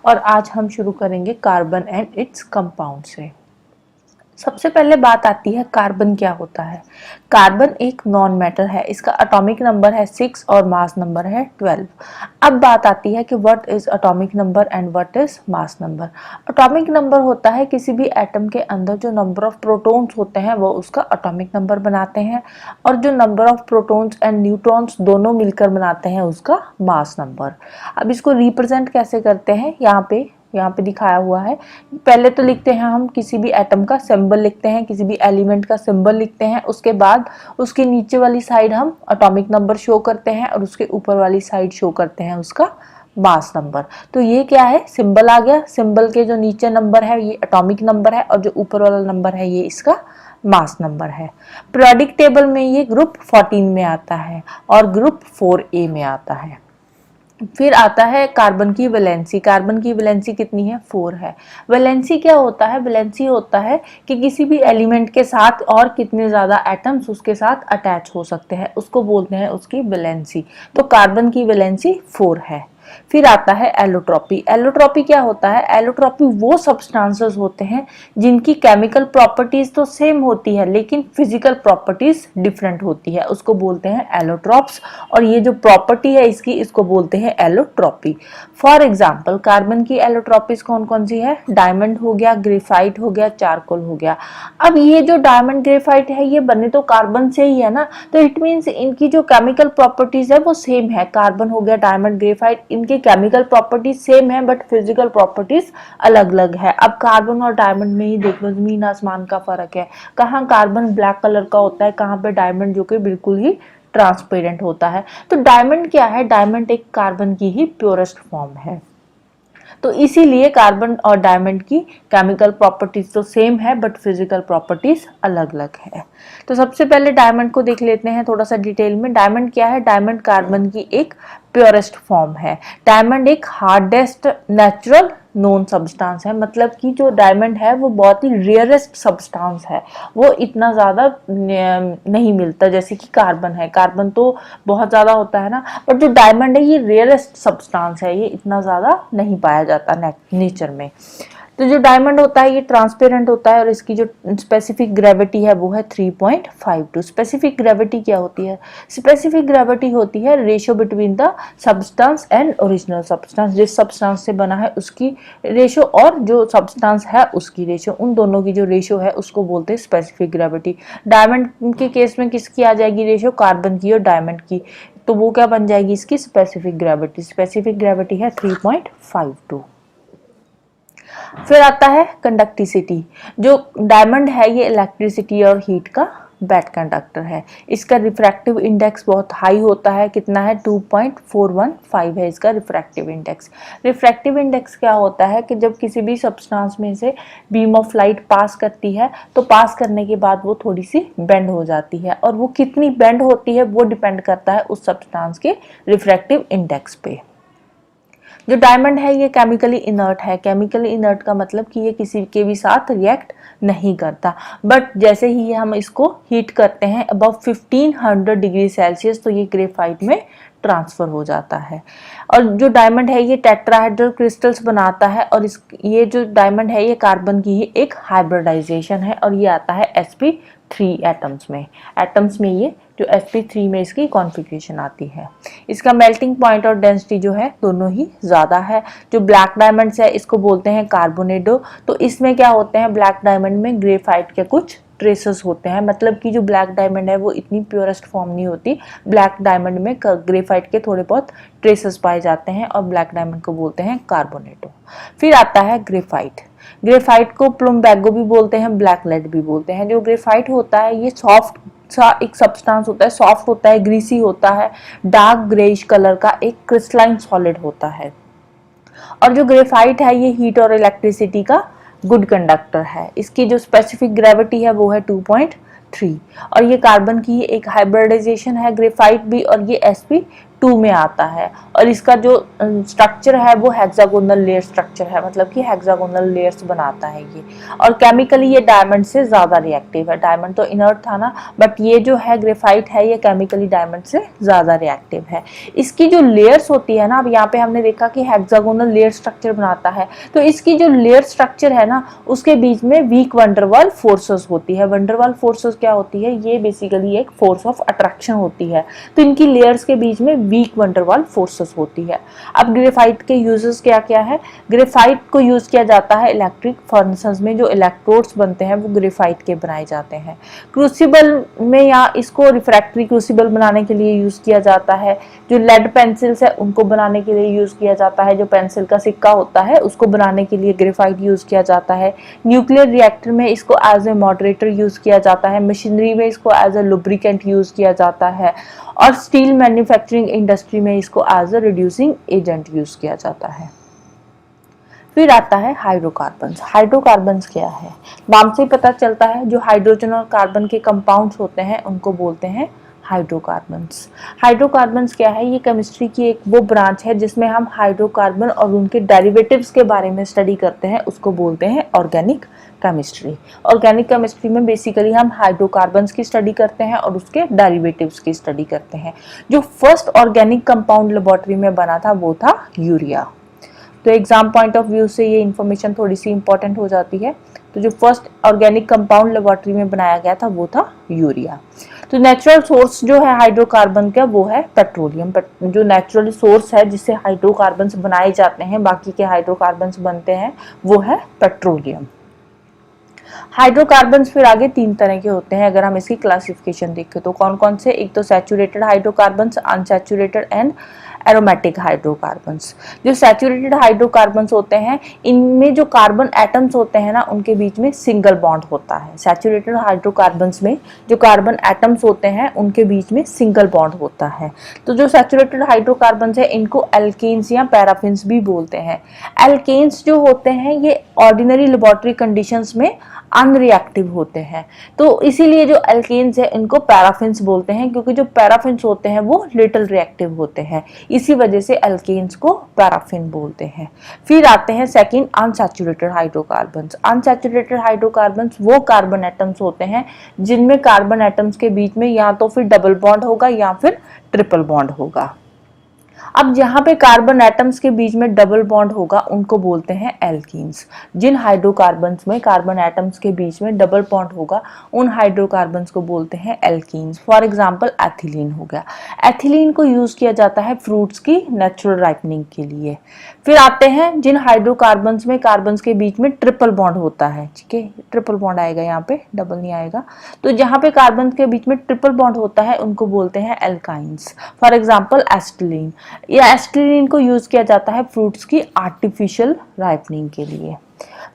और आज हम शुरू करेंगे कार्बन एंड इट्स कंपाउंड से। सबसे पहले बात आती है कार्बन क्या होता है। कार्बन एक नॉन मैटर है, इसका एटॉमिक नंबर है 6 और मास नंबर है 12। अब बात आती है कि what is atomic number and what is mass number. Atomic number होता है किसी भी एटम के अंदर जो नंबर ऑफ प्रोटॉन्स होते हैं वो उसका एटॉमिक नंबर बनाते हैं, और जो number of protons and neutrons दोनों मिलकर बनाते हैं उसका मास नंबर। अब इसको रिप्रेजेंट कैसे करते हैं, यहाँ पे दिखाया हुआ है। पहले तो लिखते हैं हम किसी भी एटम का सिंबल लिखते हैं, किसी भी एलिमेंट का सिंबल लिखते हैं, उसके बाद उसके नीचे वाली साइड हम एटॉमिक नंबर शो करते हैं और उसके ऊपर वाली साइड शो करते हैं उसका मास नंबर। तो ये क्या है, सिंबल आ गया। सिंबल के जो नीचे नंबर है ये एटॉमिक नंबर है और जो ऊपर वाला नंबर है ये इसका मास नंबर है। पीरियोडिक टेबल में ये ग्रुप 14 में आता है और ग्रुप 4A में आता है। फिर आता है कार्बन की वैलेंसी। कार्बन की वैलेंसी कितनी है, 4 है। वैलेंसी क्या होता है, वैलेंसी होता है कि किसी भी एलिमेंट के साथ और कितने ज्यादा एटम्स उसके साथ अटैच हो सकते हैं, उसको बोलते हैं उसकी वैलेंसी। तो कार्बन की वैलेंसी 4 है। फिर आता है एलोट्रॉपी। एलोट्रॉपी क्या होता है, एलोट्रॉपी वो सब्सटेंसेस होते हैं जिनकी केमिकल प्रॉपर्टीज तो सेम होती है लेकिन फिजिकल प्रॉपर्टीज डिफरेंट होती है, उसको बोलते हैं एलोट्रॉप्स। और ये जो प्रॉपर्टी है इसकी, इसको बोलते हैं एलोट्रॉपी। फॉर एग्जाम्पल कार्बन की एलोट्रॉपीज कौन कौन सी है, डायमंड हो गया, ग्रेफाइट हो गया, चारकोल हो गया। अब ये जो डायमंड ग्रेफाइट है ये बने तो कार्बन से ही है ना, तो इट मीन्स इनकी जो केमिकल प्रॉपर्टीज है वो सेम है। कार्बन हो गया, डायमंड, ग्रेफाइट, इनकी केमिकल प्रॉपर्टीज सेम है बट फिजिकल प्रॉपर्टीज अलग अलग है। अब कार्बन और डायमंड में ही देख लो, जमीन आसमान का फर्क है। कहाँ कार्बन ब्लैक कलर का होता है, कहाँ पे डायमंड जो कि बिल्कुल ही ट्रांसपेरेंट होता है। तो डायमंड क्या है, डायमंड एक कार्बन की ही प्योरेस्ट फॉर्म है। तो इसीलिए कार्बन और डायमंड की केमिकल प्रॉपर्टीज तो सेम है बट फिजिकल प्रॉपर्टीज अलग अलग है। तो सबसे पहले डायमंड को देख लेते हैं थोड़ा सा डिटेल में। डायमंड क्या है, डायमंड कार्बन की एक प्योरेस्ट फॉर्म है। डायमंड एक हार्डेस्ट नेचुरल नोन सब्सटेंस है, मतलब कि जो डायमंड है वो बहुत ही रेयरेस्ट सब्सटेंस है, वो इतना ज़्यादा नहीं मिलता जैसे कि कार्बन है। कार्बन तो बहुत ज़्यादा होता है ना, बट जो डायमंड है ये रेयरेस्ट सब्सटेंस है, ये इतना ज़्यादा नहीं पाया जाता नेचर में। तो जो डायमंड होता है ये ट्रांसपेरेंट होता है और इसकी जो स्पेसिफिक ग्रेविटी है वो है 3.52। स्पेसिफिक ग्रेविटी क्या होती है, स्पेसिफिक ग्रेविटी होती है ratio between the substance and original substance. जिस सब्सटेंस से बना है उसकी रेशियो और जो सब्सटेंस है उसकी रेशियो, उन दोनों की जो रेशियो है उसको बोलते हैं स्पेसिफिक ग्रेविटी। डायमंड के केस में किसकी आ जाएगी रेशियो, कार्बन की और डायमंड की, तो वो क्या बन जाएगी इसकी स्पेसिफिक ग्रेविटी। स्पेसिफिक ग्रेविटी है 3.52। फिर आता है कंडक्टिसिटी। जो डायमंड है ये इलेक्ट्रिसिटी और हीट का बैड कंडक्टर है। इसका रिफ्रैक्टिव इंडेक्स बहुत हाई होता है, कितना है 2.415 है इसका रिफ्रैक्टिव इंडेक्स। रिफ्रैक्टिव इंडेक्स क्या होता है कि जब किसी भी सब्सटेंस में से बीम ऑफ लाइट पास करती है तो पास करने के बाद वो थोड़ी सी बेंड हो जाती है, और वो कितनी बेंड होती है वो डिपेंड करता है उस सब्सटेंस के रिफ्रैक्टिव इंडेक्स पे। जो डायमंड है ये केमिकली इनर्ट है। केमिकली इनर्ट का मतलब कि ये किसी के भी साथ रिएक्ट नहीं करता, बट जैसे ही हम इसको हीट करते हैं अबव 1500 डिग्री सेल्सियस तो ये ग्रेफाइट में ट्रांसफर हो जाता है। और जो डायमंड है ये टेट्राहेड्रल क्रिस्टल्स बनाता है, और ये जो डायमंड है ये कार्बन की ही एक हाइब्रिडाइजेशन है, और ये आता है sp3 एटम्स में ये जो sp3 में इसकी कॉन्फ़िगरेशन आती है। इसका मेल्टिंग पॉइंट और डेंसिटी जो है दोनों ही ज़्यादा है। जो ब्लैक डायमंड्स है इसको बोलते हैं कार्बोनेडो। तो इसमें क्या होते हैं, ब्लैक डायमंड में ग्रेफाइट के कुछ ट्रेसेस होते हैं, मतलब कि जो ब्लैक डायमंड है वो इतनी प्योरेस्ट फॉर्म नहीं होती। ब्लैक डायमंड में ग्रेफाइट के थोड़े बहुत ट्रेसेस पाए जाते हैं और ब्लैक डायमंड को बोलते हैं कार्बोनेटो। फिर आता है ग्रेफाइट। ग्रेफाइट को प्लम्बैगो भी बोलते हैं, ब्लैक लेड भी बोलते हैं। जो ग्रेफाइट होता है ये सॉफ्ट सा एक सब्सटेंस होता है, सॉफ्ट होता है, ग्रीसी होता है, डार्क ग्रेइश कलर का एक क्रिस्टलाइन सॉलिड होता है। और जो ग्रेफाइट है ये हीट और इलेक्ट्रिसिटी का गुड कंडक्टर है। इसकी जो स्पेसिफिक ग्रेविटी है वो है 2.3, और ये कार्बन की एक हाइब्रिडाइजेशन है ग्रेफाइट भी, और ये sp2 2 में आता है और इसका जो स्ट्रक्चर है वो हेक्सागोनल लेयर स्ट्रक्चर है, मतलब कि हेक्सागोनल लेयर्स बनाता है ये। और केमिकली ये डायमंड से ज़्यादा रिएक्टिव है। डायमंड तो इनर्ट था ना, बट ये जो है ग्रेफाइट है ये केमिकली डायमंड से ज़्यादा रिएक्टिव है। इसकी जो लेयर्स होती है ना, अब यहाँ पे हमने देखा कि हेक्सागोनल लेयर स्ट्रक्चर बनाता है, तो इसकी जो लेयर स्ट्रक्चर है ना उसके बीच में वीक वंडरवाल फोर्सेस होती है। वंडरवाल फोर्सेस क्या होती है? ये बेसिकली एक फोर्स ऑफ अट्रैक्शन होती है। तो इनकी लेयर्स के बीच में वीक वंडरवाल फोर्सेस होती है। अब ग्रेफाइट के यूजेस क्या क्या है? ग्रेफाइट को यूज किया जाता है इलेक्ट्रिक फर्नेसेस में, जो इलेक्ट्रोड्स बनते हैं वो ग्रेफाइट के बनाए जाते हैं। क्रूसिबल में या इसको रिफ्रैक्टरी क्रूसिबल बनाने के लिए यूज किया जाता है। जो लेड पेंसिल्स है उनको बनाने के लिए यूज किया जाता है। जो पेंसिल का सिक्का होता है उसको बनाने के लिए ग्रेफाइट यूज किया जाता है। न्यूक्लियर रिएक्टर में इसको एज ए मॉडरेटर यूज किया जाता है। मशीनरी में इसको एज ए लुब्रिकेंट यूज किया जाता है और स्टील मैन्युफैक्चरिंग इंडस्ट्री में इसको as a reducing agent use किया जाता है। फिर आता है हाइड्रोकार्बन्स। हाइड्रोकार्बन्स क्या है? नाम से पता चलता है जो हाइड्रोजन और कार्बन के कंपाउंड्स होते हैं उनको बोलते हैं हाइड्रोकार्बन्स। हाइड्रोकार्बन्स क्या है? ये केमिस्ट्री की एक वो ब्रांच है जिसमें हम हाइड्रोकार्बन और उनके डेरिवेटिव्स के बारे में स्टडी करते हैं, उसको बोलते हैं ऑर्गेनिक केमिस्ट्री। ऑर्गेनिक केमिस्ट्री में बेसिकली हम हाइड्रोकार्बन्स की स्टडी करते हैं और उसके डेरिवेटिव्स की स्टडी करते हैं। जो फर्स्ट ऑर्गेनिक कंपाउंड लेबोरेटरी में बना था वो था यूरिया। तो एग्जाम पॉइंट ऑफ व्यू से ये इन्फॉर्मेशन थोड़ी सी इंपॉर्टेंट हो जाती है। तो जो फर्स्ट ऑर्गेनिक कंपाउंड लेबोरेटरी में बनाया गया था वो था यूरिया। तो नेचुरल सोर्स जो है हाइड्रोकार्बन का वो है पेट्रोलियम। जो नेचुरल सोर्स है जिससे हाइड्रोकार्बन्स बनाए जाते हैं, बाकी के हाइड्रोकार्बन्स बनते हैं, वो है पेट्रोलियम। हाइड्रोकार्बन्स फिर आगे 3 तरह के होते हैं अगर हम इसकी क्लासिफिकेशन देखें तो। कौन कौन से? एक तो saturated hydrocarbons, unsaturated and aromatic hydrocarbons. जो सैचुरेटेड हाइड्रोकार्बन्स होते हैं इनमें जो कार्बन एटम्स होते हैं ना उनके बीच में सिंगल बॉन्ड होता है। सैचुरेटेड हाइड्रोकार्बन्स में जो कार्बन एटम्स होते हैं उनके बीच में सिंगल बॉन्ड होता है। तो जो सैचुरेटेड हाइड्रोकार्बन्स है इनको एल्केन्स या पैराफिन्स भी बोलते हैं। एल्केन्स जो होते हैं ये ऑर्डिनरी लेबोरेटरी कंडीशंस में अनरिएक्टिव होते हैं, तो इसीलिए जो एल्केन्स है इनको पैराफिन्स बोलते हैं, क्योंकि जो पैराफिन्स होते हैं वो लिटिल रिएक्टिव होते हैं, इसी वजह से एल्केन्स को पैराफिन बोलते हैं। फिर आते हैं second unsaturated hydrocarbons. Unsaturated hydrocarbons वो कार्बन एटम्स होते हैं जिनमें कार्बन एटम्स के बीच में या तो फिर डबल बॉन्ड होगा या फिर ट्रिपल बॉन्ड होगा। अब जहां पे कार्बन एटम्स के बीच में डबल बॉन्ड होगा उनको बोलते हैं एल्कीन्स। जिन हाइड्रोकार्बन्स में कार्बन एटम्स के बीच में डबल बॉन्ड होगा उन हाइड्रोकार्बन्स को बोलते हैं एल्कीन्स। फॉर एग्जांपल एथिलीन हो गया। एथिलीन को यूज किया जाता है फ्रूट्स की नेचुरल राइपनिंग के लिए। फिर आते हैं जिन हाइड्रोकार्बन्स में कार्बन्स के बीच में ट्रिपल बॉन्ड होता है, ठीक है, ट्रिपल बॉन्ड आएगा यहाँ पे, डबल नहीं आएगा। तो जहां पे कार्बन के बीच में ट्रिपल बॉन्ड होता है उनको बोलते हैं एल्काइंस। For example acetylene. या एसिटिलीन को यूज किया जाता है फ्रूट्स की आर्टिफिशियल राइपनिंग के लिए।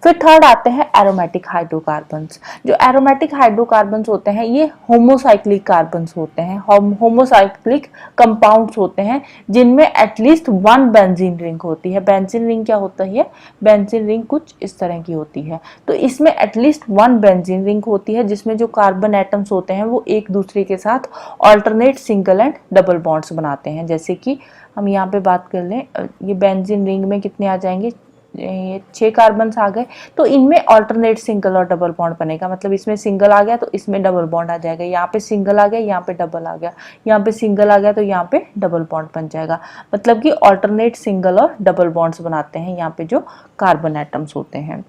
फिर थर्ड आते हैं एरोमेटिक हाइड्रोकार्बन्स। जो एरोमेटिक हाइड्रोकार्बन्स होते हैं ये होमोसाइक्लिक कार्बन्स होते हैं, होमोसाइक्लिक कंपाउंड्स होते हैं जिनमें एटलीस्ट 1 बेंजीन रिंग होती है। बेंजीन रिंग क्या होता है? बेंजीन रिंग कुछ इस तरह की होती है। तो इसमें एटलीस्ट 1 बेंजीन रिंग होती है जिसमें जो कार्बन एटम्स होते हैं वो एक दूसरे के साथ alternate single and double bonds बनाते हैं। जैसे कि हम यहाँ पे बात कर लें, ये बेंजीन रिंग में कितने आ जाएंगे? ये 6 कार्बन्स आ गए, तो इनमें ऑल्टरनेट सिंगल और डबल बॉन्ड बनेगा। मतलब इसमें सिंगल आ गया तो इसमें डबल बॉन्ड आ जाएगा, यहाँ पे सिंगल आ गया, यहाँ पे डबल आ गया, यहाँ पे सिंगल आ गया तो यहाँ पे डबल बॉन्ड बन जाएगा। मतलब कि ऑल्टरनेट सिंगल और डबल बॉन्ड्स बनाते हैं यहाँ पे जो कार्बन एटम्स होते हैं।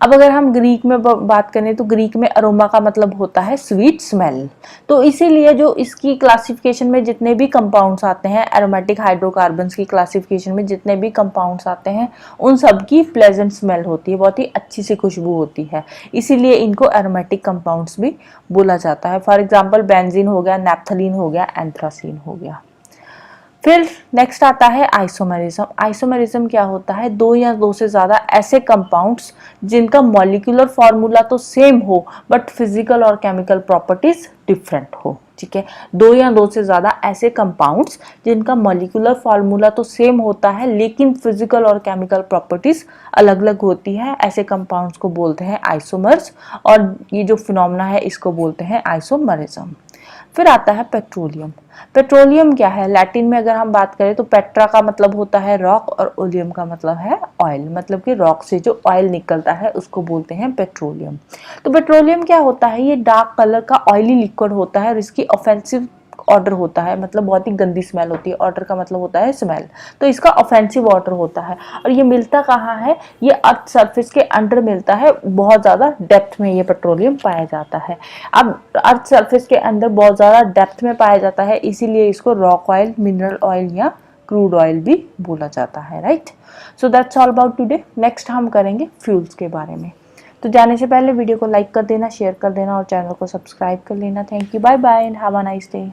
अब अगर हम ग्रीक में बात करें तो ग्रीक में अरोमा का मतलब होता है स्वीट स्मेल। तो इसीलिए जो इसकी क्लासिफिकेशन में जितने भी कंपाउंड्स आते हैं, एरोमेटिक हाइड्रोकार्बन्स की क्लासिफिकेशन में जितने भी कंपाउंड्स आते हैं उन सब की प्लेजेंट स्मेल होती है, बहुत ही अच्छी सी खुशबू होती है, इसीलिए इनको एरोमेटिक कंपाउंड्स भी बोला जाता है। फॉर एग्जाम्पल बेंजीन हो गया, नैप्थलीन हो गया, एंथ्रासीन हो गया। फिर नेक्स्ट आता है आइसोमेरिज्म। आइसोमेरिज्म क्या होता है? 2 या 2 से ज़्यादा ऐसे कंपाउंड्स जिनका मॉलिक्यूलर फॉर्मूला तो सेम हो बट फिजिकल और केमिकल प्रॉपर्टीज डिफरेंट हो, ठीक है। 2 या 2 से ज़्यादा ऐसे कंपाउंड्स जिनका मॉलिक्यूलर फॉर्मूला तो सेम होता है लेकिन फिजिकल और केमिकल प्रॉपर्टीज अलग अलग होती है, ऐसे कंपाउंड्स को बोलते हैं आइसोमर्स, और ये जो फिनोमेना है इसको बोलते हैं आइसोमेरिज्म। फिर आता है पेट्रोलियम। पेट्रोलियम क्या है? लैटिन में अगर हम बात करें तो पेट्रा का मतलब होता है रॉक और ओलियम का मतलब है ऑयल, मतलब कि रॉक से जो ऑयल निकलता है उसको बोलते हैं पेट्रोलियम। तो पेट्रोलियम क्या होता है? ये डार्क कलर का ऑयली लिक्विड होता है और इसकी ऑफेंसिव ऑर्डर होता है, मतलब बहुत ही गंदी स्मेल होती है। ऑर्डर का मतलब होता है स्मेल, तो इसका ऑफेंसिव ऑर्डर होता है। और ये मिलता कहाँ है? ये अर्थ सरफेस के अंडर मिलता है, बहुत ज़्यादा डेप्थ में ये पेट्रोलियम पाया जाता है। अब अर्थ सरफेस के अंदर बहुत ज़्यादा डेप्थ में पाया जाता है, इसीलिए इसको रॉक ऑयल, मिनरल ऑयल या क्रूड ऑयल भी बोला जाता है, right. So that's all about today. Next हम करेंगे फ्यूल्स के बारे में। तो जाने से पहले वीडियो को लाइक कर देना, शेयर कर देना और चैनल को सब्सक्राइब कर लेना। Thank you, bye bye and have a nice day.